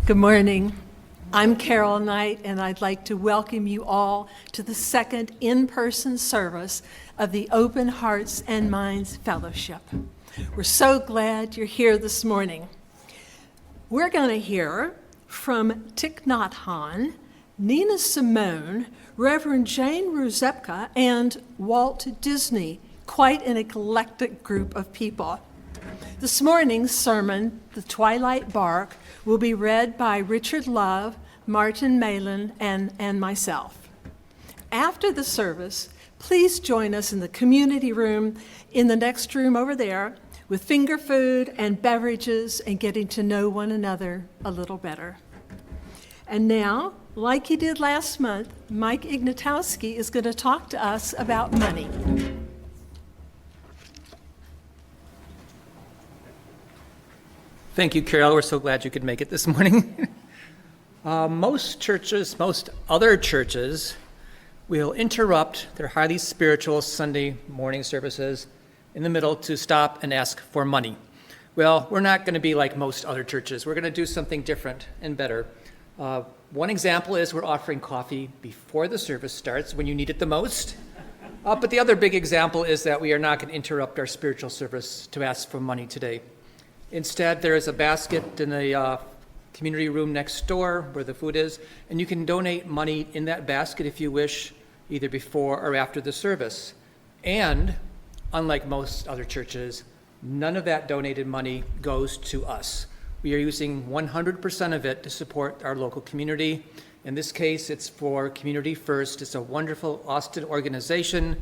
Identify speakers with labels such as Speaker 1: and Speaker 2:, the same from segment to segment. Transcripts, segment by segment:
Speaker 1: Good morning. I'm Carol Knight, and I'd like to welcome you all to the second in-person service of the Open Hearts and Minds Fellowship. We're so glad you're here this morning. We're going to hear from Thich Nhat Hanh, Nina Simone, Reverend Jane Rzepka, and Walt Disney, quite an eclectic group of people. This morning's sermon, The Twilight Bark, will be read by Richard Love, Martin Malin, and myself. After the service, please join us in the community room in the next room over there with finger food and beverages and getting to know one another a little better. And now, like he did last month, Mike Ignatowski is going to talk to us about money.
Speaker 2: Thank you, Carol. We're so glad you could make it this morning. Most other churches will interrupt their highly spiritual Sunday morning services in the middle to stop and ask for money. Well, we're not going to be like most other churches. We're going to do something different and better. One example is we're offering coffee before the service starts when you need it the most. But the other big example is that we are not going to interrupt our spiritual service to ask for money today. Instead, there is a basket in the community room next door where the food is, and you can donate money in that basket if you wish, either before or after the service. And, unlike most other churches, none of that donated money goes to us. We are using 100% of it to support our local community. In this case, it's for Community First. It's a wonderful Austin organization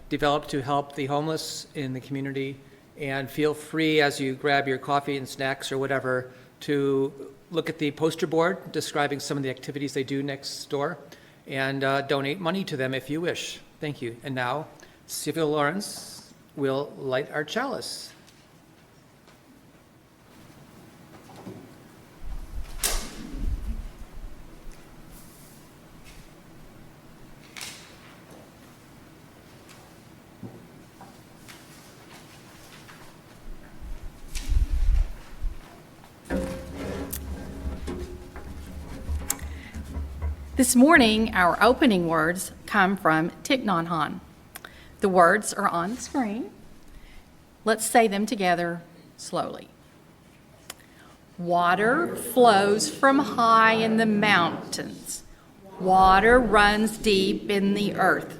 Speaker 2: developed to help the homeless in the community. And feel free as you grab your coffee and snacks or whatever to look at the poster board describing some of the activities they do next door and donate money to them if you wish. Thank you. And now, Sylvia Lawrence will light our chalice.
Speaker 3: This morning, our opening words come from Thich Nhat Hanh. The words are on the screen. Let's say them together slowly. Water flows from high in the mountains. Water runs deep in the earth.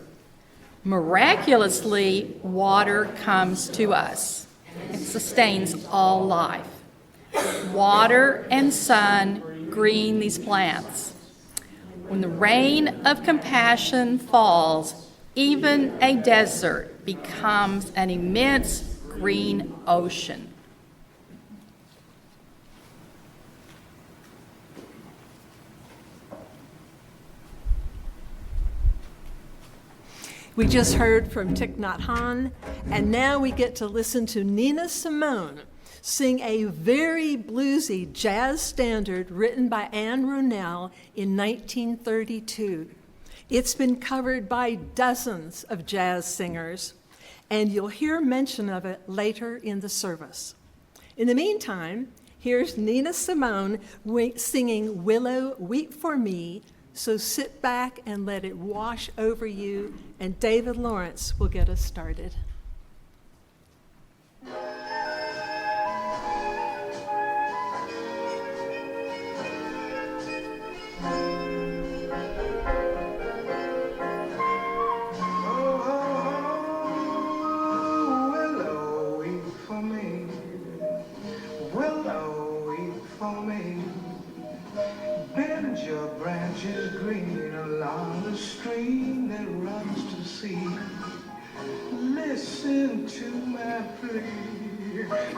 Speaker 3: Miraculously, water comes to us. It sustains all life. Water and sun green these plants. When the rain of compassion falls, even a desert becomes an immense green ocean.
Speaker 1: We just heard from Thich Nhat Hanh, and now we get to listen to Nina Simone sing a very bluesy jazz standard written by Anne Ronell in 1932. It's been covered by dozens of jazz singers, and you'll hear mention of it later in the service. In the meantime, here's Nina Simone singing Willow, Weep for Me, so sit back and let it wash over you, and David Lawrence will get us started.
Speaker 4: Branches green along the stream that runs to sea. Listen to my plea.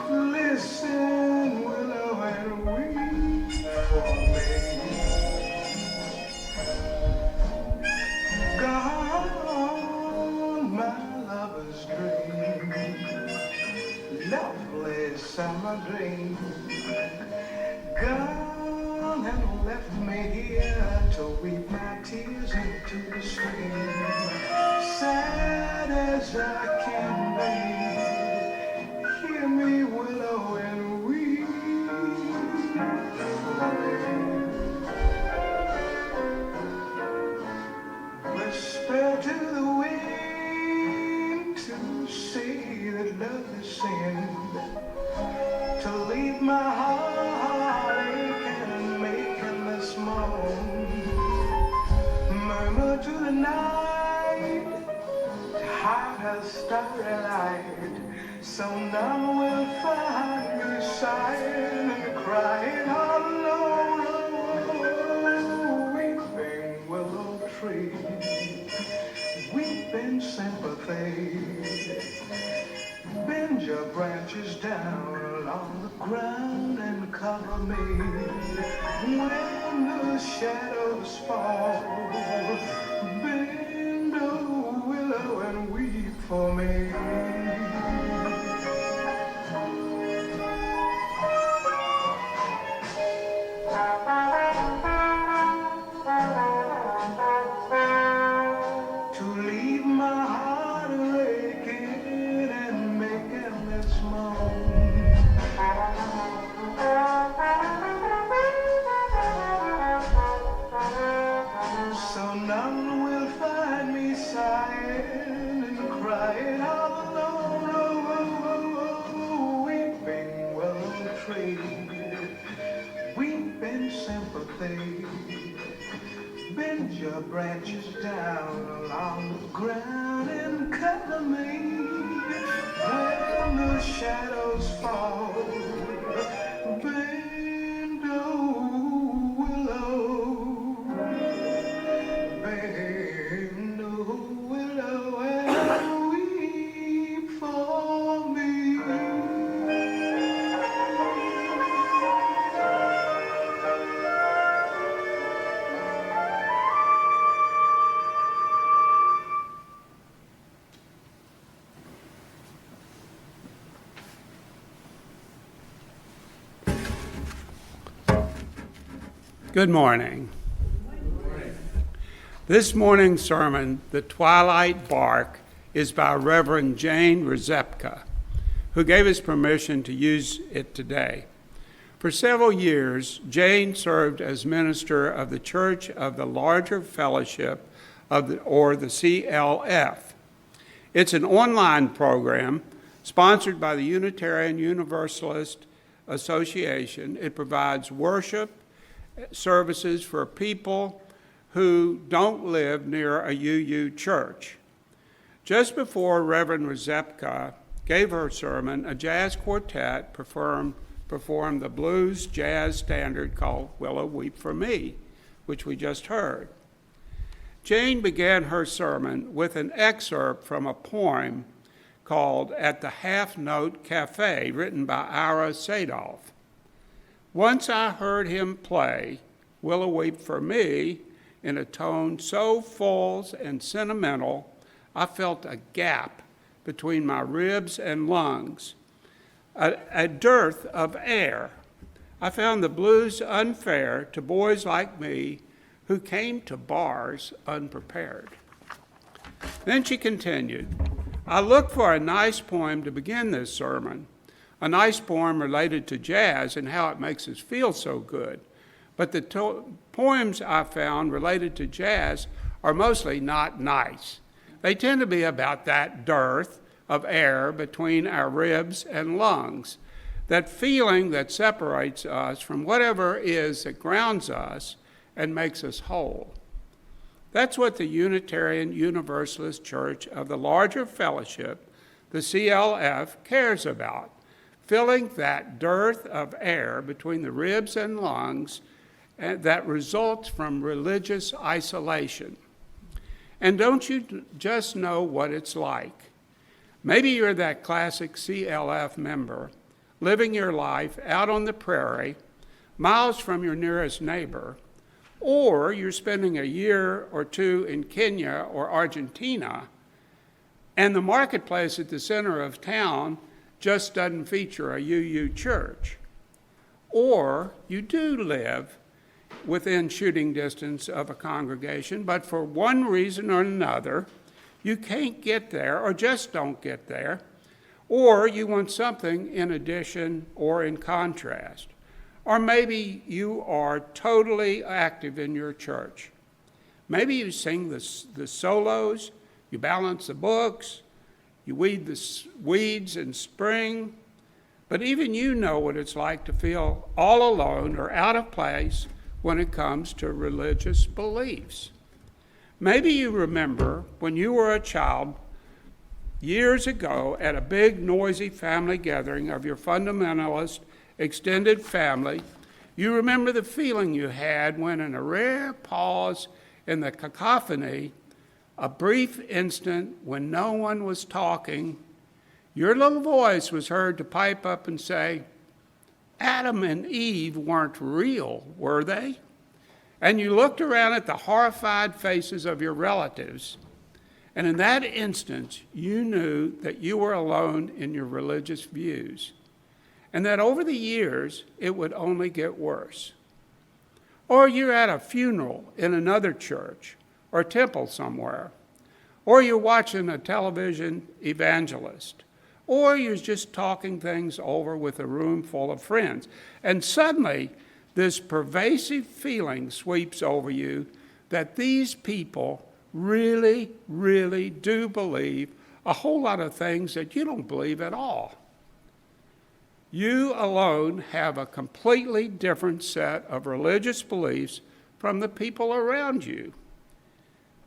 Speaker 4: Listen, willow, and weep for me. Gone, my lover's dream. Lovely summer dream. Gone and left me here to weep my tears into the stream. Sad as I can be, hear me, willow, and weep. starry light. So none will find me sighing and crying all alone. Oh, weeping willow tree, weeping sympathy. Bend your branches down along the ground and cover me. When the shadows fall, bend a willow and weep for me. To leave my heart aching and making this moan. So none will find me sighing and crying all alone. Oh, weeping willow tree, weeping sympathy. Bend your branches down along the ground and cover me. When the shadows fall, bend a willow, bend a willow and weep for me.
Speaker 5: Good morning. This morning's sermon, The Twilight Bark, is by Reverend Jane Rzepka, who gave us permission to use it today. For several years, Jane served as minister of the Church of the Larger Fellowship or the CLF. It's an online program sponsored by the Unitarian Universalist Association. It provides worship services for people who don't live near a UU church. Just before Reverend Rzepka gave her sermon, a jazz quartet performed the blues jazz standard called Willow Weep for Me, which we just heard. Jane began her sermon with an excerpt from a poem called At the Half Note Cafe, written by Ira Sadolf. Once I heard him play Willow Weep for Me in a tone so full and sentimental, I felt a gap between my ribs and lungs, a dearth of air. I found the blues unfair to boys like me who came to bars unprepared. Then she continued, I looked for a nice poem to begin this sermon, a nice poem related to jazz and how it makes us feel so good. But the poems I found related to jazz are mostly not nice. They tend to be about that dearth of air between our ribs and lungs, that feeling that separates us from whatever is that grounds us and makes us whole. That's what the Unitarian Universalist Church of the Larger Fellowship, the CLF, cares about. Filling that dearth of air between the ribs and lungs that results from religious isolation. And don't you just know what it's like? Maybe you're that classic CLF member living your life out on the prairie, miles from your nearest neighbor, or you're spending a year or two in Kenya or Argentina, and the marketplace at the center of town just doesn't feature a UU church. Or you do live within shooting distance of a congregation, but for one reason or another, you can't get there or just don't get there, or you want something in addition or in contrast. Or maybe you are totally active in your church. Maybe you sing the solos, you balance the books, you weed the weeds in spring, but even you know what it's like to feel all alone or out of place when it comes to religious beliefs. Maybe you remember when you were a child years ago at a big, noisy family gathering of your fundamentalist extended family, you remember the feeling you had when, in a rare pause in the cacophony, a brief instant when no one was talking, your little voice was heard to pipe up and say, "Adam and Eve weren't real, were they?" And you looked around at the horrified faces of your relatives, and in that instant, you knew that you were alone in your religious views, and that over the years, it would only get worse. Or you're at a funeral in another church or temple somewhere, or you're watching a television evangelist, or you're just talking things over with a room full of friends, and suddenly this pervasive feeling sweeps over you that these people really, really do believe a whole lot of things that you don't believe at all. You alone have a completely different set of religious beliefs from the people around you.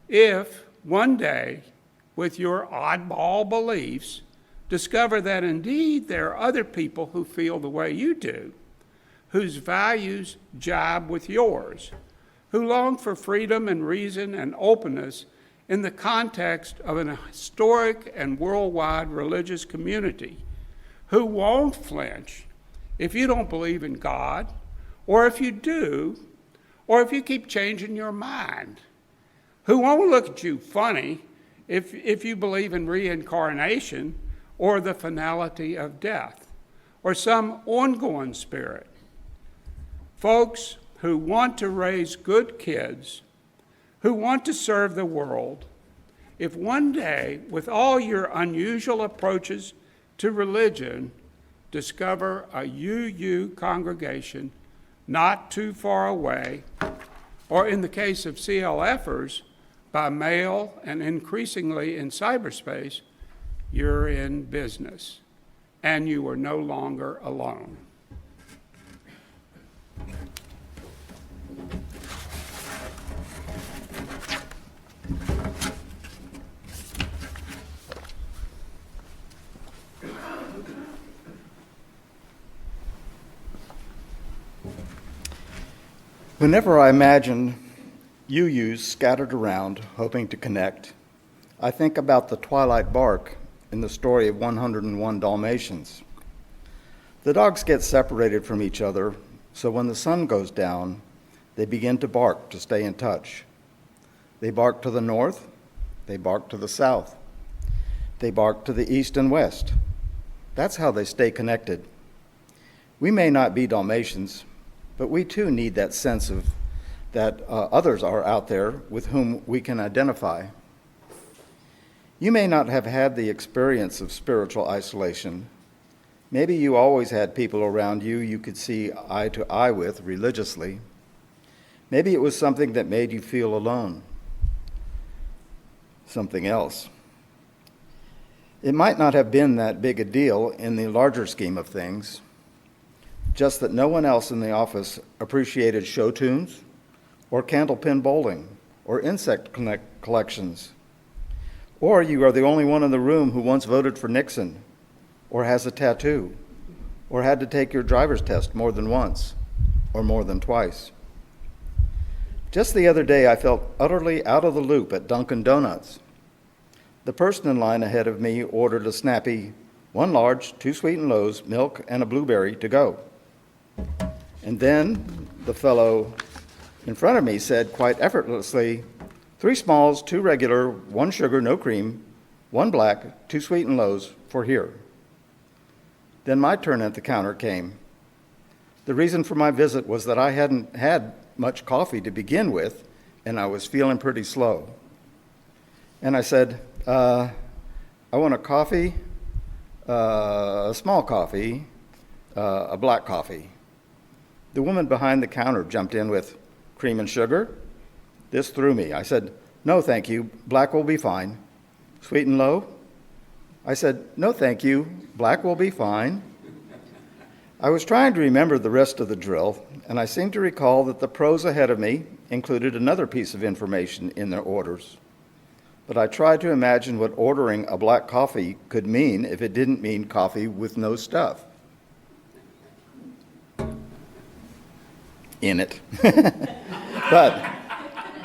Speaker 5: If one day, with your oddball beliefs, discover that indeed there are other people who feel the way you do, whose values jibe with yours, who long for freedom and reason and openness in the context of an historic and worldwide religious community, who won't flinch if you don't believe in God, or if you do, or if you keep changing your mind, who won't look at you funny if you believe in reincarnation or the finality of death, or some ongoing spirit. Folks who want to raise good kids, who want to serve the world, if one day, with all your unusual approaches to religion, discover a UU congregation not too far away, or in the case of CLFers, by mail and increasingly in cyberspace, you're in business, and you are no longer alone.
Speaker 6: Whenever I imagine UUs scattered around, hoping to connect, I think about the twilight bark in the story of 101 Dalmatians. The dogs get separated from each other, so when the sun goes down, they begin to bark to stay in touch. They bark to the north, they bark to the south, they bark to the east and west. That's how they stay connected. We may not be Dalmatians, but we too need that sense of that others are out there with whom we can identify. You may not have had the experience of spiritual isolation. Maybe you always had people around you could see eye to eye with religiously. Maybe it was something that made you feel alone. Something else. It might not have been that big a deal in the larger scheme of things, just that no one else in the office appreciated show tunes, or candlepin bowling, or insect collections. Or you are the only one in the room who once voted for Nixon, or has a tattoo, or had to take your driver's test more than once, or more than twice. Just the other day, I felt utterly out of the loop at Dunkin' Donuts. The person in line ahead of me ordered a snappy 1 large, 2 sweetened loaves, milk, and a blueberry to go. And then the fellow in front of me said quite effortlessly, 3 smalls, 2 regular, 1 sugar, no cream, 1 black, 2 sweetened loaves for here. Then my turn at the counter came. The reason for my visit was that I hadn't had much coffee to begin with, and I was feeling pretty slow. And I said, I want a coffee, a small coffee, a black coffee. The woman behind the counter jumped in with, cream and sugar? This threw me. I said, no, thank you. Black will be fine. Sweet and low? I said, no, thank you. Black will be fine. I was trying to remember the rest of the drill, and I seemed to recall that the pros ahead of me included another piece of information in their orders. but I tried to imagine what ordering a black coffee could mean if it didn't mean coffee with no stuff in it. But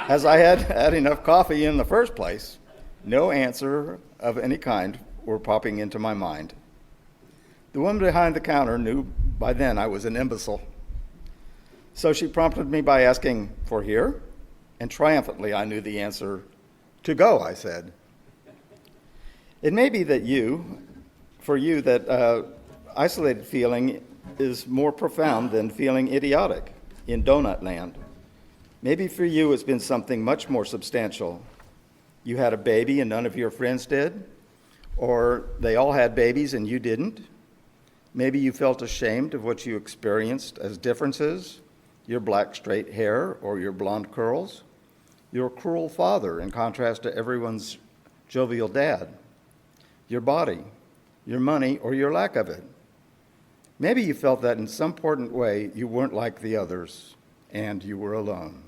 Speaker 6: as I had had enough coffee in the first place, no answer of any kind were popping into my mind. The woman behind the counter knew by then I was an imbecile. So she prompted me by asking, "For here?" And triumphantly I knew the answer. "To go," I said. It may be that for you, that isolated feeling is more profound than feeling idiotic in donut land. Maybe for you it's been something much more substantial. You had a baby and none of your friends did, or they all had babies and you didn't. Maybe you felt ashamed of what you experienced as differences, your black straight hair or your blonde curls, your cruel father in contrast to everyone's jovial dad, your body, your money, or your lack of it. Maybe you felt that in some important way you weren't like the others and you were alone.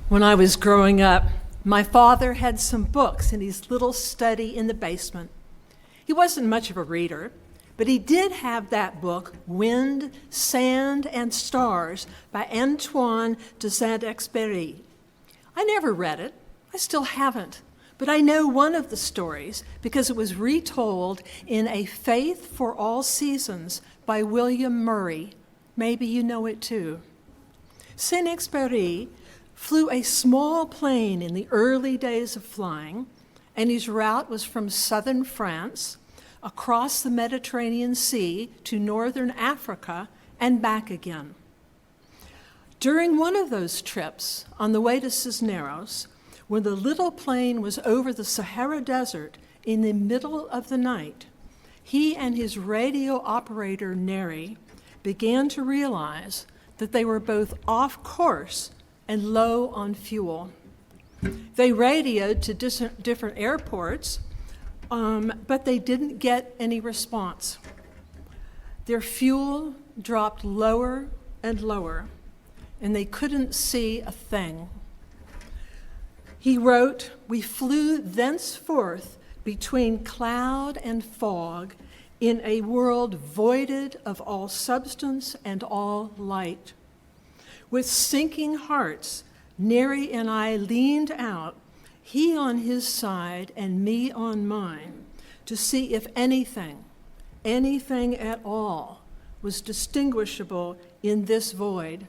Speaker 1: When I was growing up, my father had some books in his little study in the basement. He wasn't much of a reader, but he did have that book, Wind, Sand, and Stars by Antoine de Saint-Exupéry. I never read it. I still haven't. But I know one of the stories because it was retold in A Faith for All Seasons by William Murray. Maybe you know it too. Saint-Exupéry flew a small plane in the early days of flying, and his route was from southern France, across the Mediterranean Sea to northern Africa, and back again. During one of those trips, on the way to Cisneros, when the little plane was over the Sahara Desert in the middle of the night, he and his radio operator, Neri, began to realize that they were both off course and low on fuel. They radioed to different airports, but they didn't get any response. Their fuel dropped lower and lower, and they couldn't see a thing. He wrote, "We flew thenceforth between cloud and fog in a world voided of all substance and all light. With sinking hearts, Neri and I leaned out, he on his side and me on mine, to see if anything at all, was distinguishable in this void,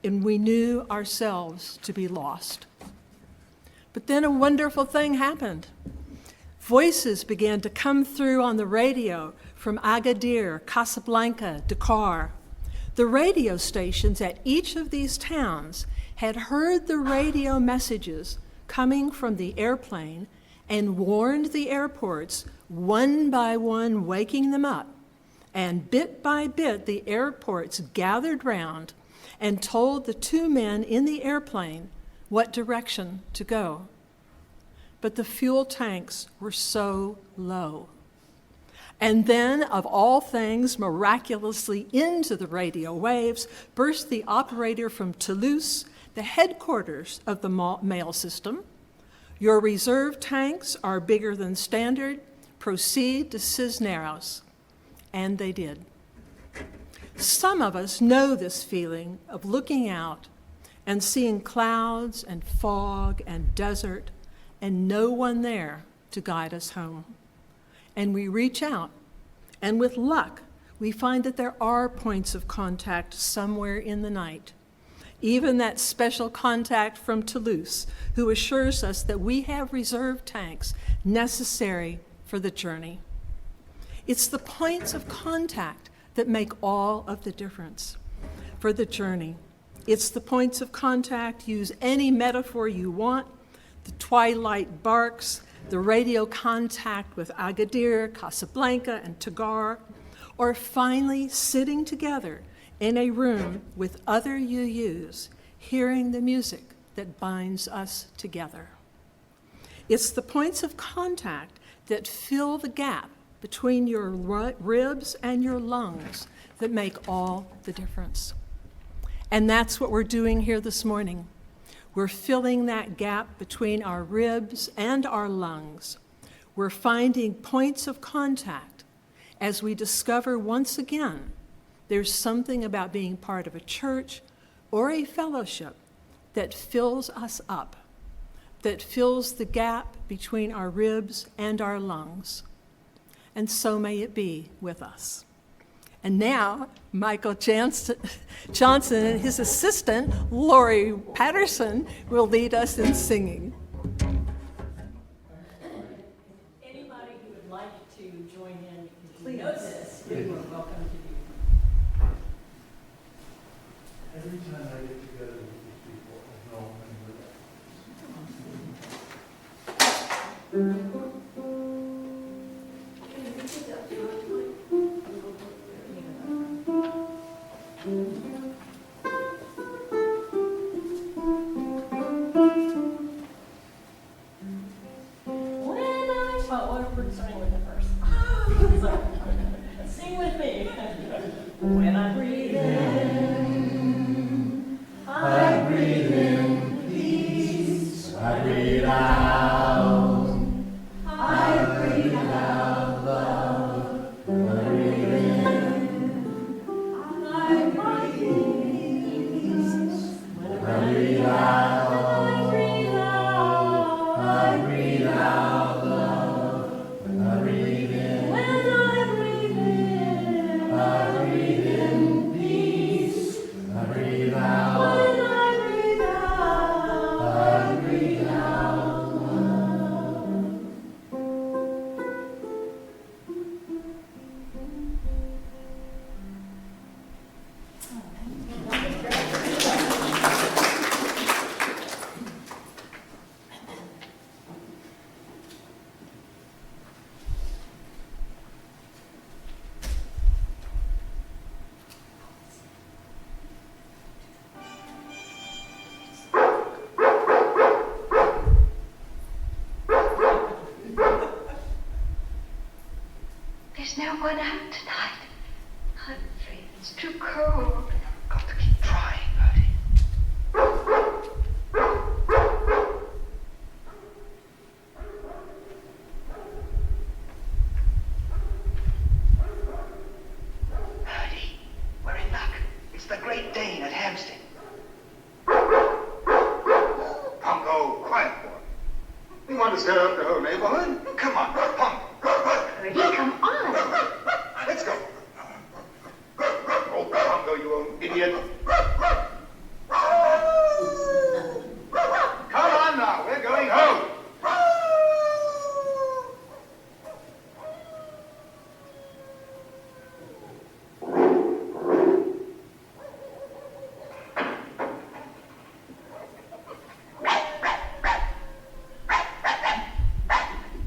Speaker 1: and we knew ourselves to be lost." But then a wonderful thing happened. Voices began to come through on the radio from Agadir, Casablanca, Dakar. The radio stations at each of these towns had heard the radio messages coming from the airplane and warned the airports, one by one waking them up. And bit by bit, the airports gathered round and told the two men in the airplane what direction to go. But the fuel tanks were so low. And then, of all things, miraculously into the radio waves burst the operator from Toulouse, the headquarters of the mail system. "Your reserve tanks are bigger than standard. Proceed to Cisneros." And they did. Some of us know this feeling of looking out and seeing clouds and fog and desert and no one there to guide us home. And we reach out, and with luck, we find that there are points of contact somewhere in the night. Even that special contact from Toulouse, who assures us that we have reserve tanks necessary for the journey. It's the points of contact that make all of the difference for the journey. It's the points of contact, use any metaphor you want, the twilight barks, the radio contact with Agadir, Casablanca, and Tagar, or finally sitting together in a room with other UUs, hearing the music that binds us together. It's the points of contact that fill the gap between your ribs and your lungs that make all the difference. And that's what we're doing here this morning. We're filling that gap between our ribs and our lungs. We're finding points of contact as we discover once again there's something about being part of a church or a fellowship that fills us up, that fills the gap between our ribs and our lungs. And so may it be with us. And now, Michael Johnson and his assistant, Lori Patterson, will lead us in singing.
Speaker 7: Anybody who would like to join in, if you know this, you are welcome to do.
Speaker 4: Every time I get together with these people, I know I'm with them.
Speaker 7: We're starting with the first. Sing with me. When I breathe in, I breathe in peace. I breathe out, I breathe out love. I breathe in, I breathe peace. When I breathe out, I breathe out love. When I breathe in peace. I breathe out. When I breathe out, I breathe out love.
Speaker 8: There's no one out tonight. I'm afraid it's too cold. Got to keep trying, Bertie. Bertie, we're in luck. It's the Great Dane at Hampstead.
Speaker 9: Pongo, quiet boy. You want to stir up the whole neighborhood? Come on, Pongo.
Speaker 8: Bertie, come on.
Speaker 9: Let's go. Oh, Pongo, you old idiot. Come on now, we're going home.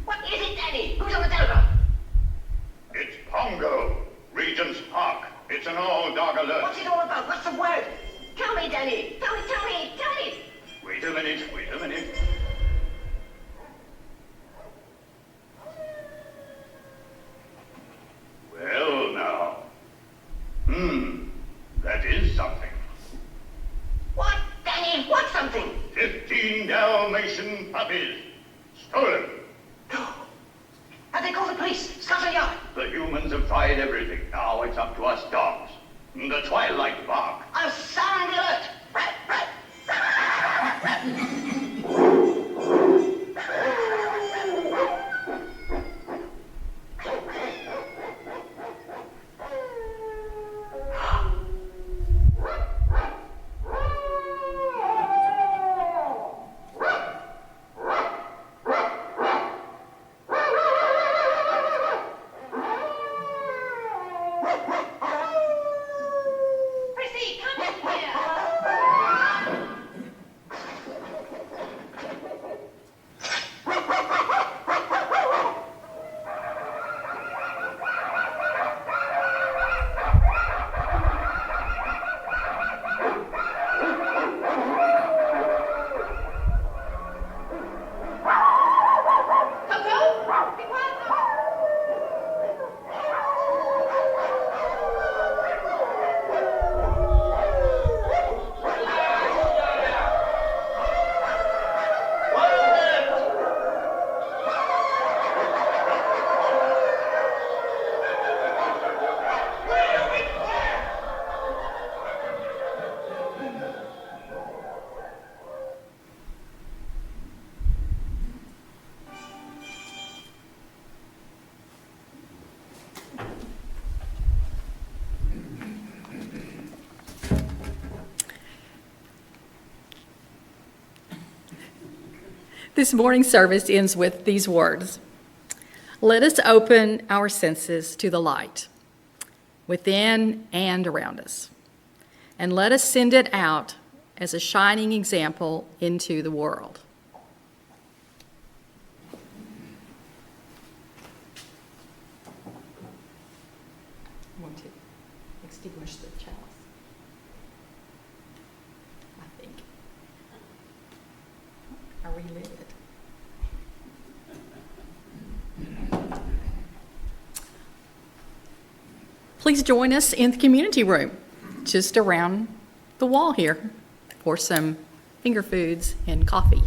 Speaker 8: What is it, Danny? Who's on the telephone?
Speaker 9: It's Pongo, Regent's Park. It's an all-dog alert.
Speaker 8: What's it all about? What's the word? Tell me, Danny. Tell me.
Speaker 9: Wait a minute. Well, now. That is something.
Speaker 8: What, Danny? What's something?
Speaker 9: 15 Dalmatian puppies. Stolen.
Speaker 8: Have they called the police? Scotland Yard.
Speaker 9: The humans have tried everything. Now it's up to us dogs. The twilight bark.
Speaker 8: I'll sound the alert. Prissy, come in here.
Speaker 3: This morning's service ends with these words. Let us open our senses to the light within and around us, and let us send it out as a shining example into the world. I want to extinguish the chalice, I think. I relit it. Please join us in the community room, just around the wall here, for some finger foods and coffee.